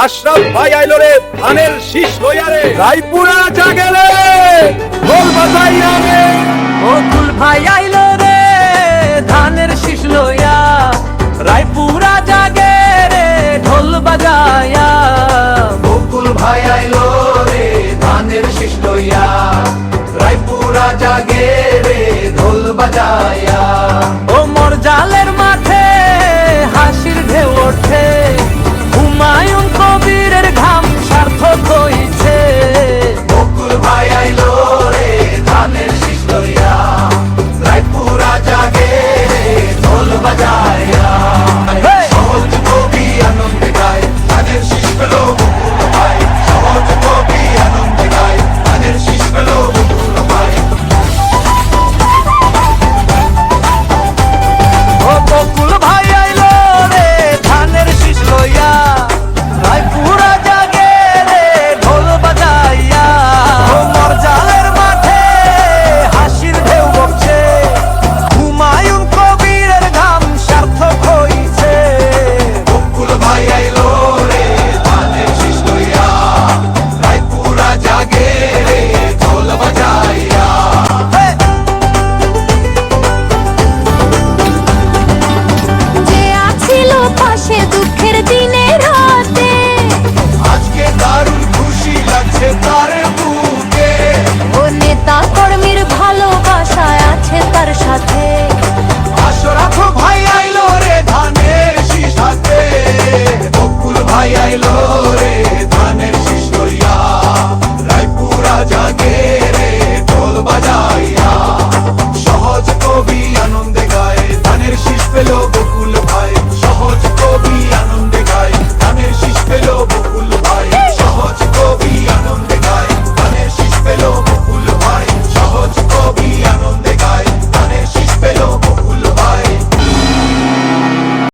আশরাফ ভাই আইলো রে ধানের শীষ লইয়া রে, রায়পুরা জাগে রে ঢোল বাজাইয়া রে। বকুল ভাই আইলো রে ধানের শীষ লইয়া, রায়পুরা জাগে রে ঢোল বাজায়া। বকুল ভাই আইলো রে ধানের শীষ লইয়া, রায়পুরা জাগে রে ঢোল বাজায়া।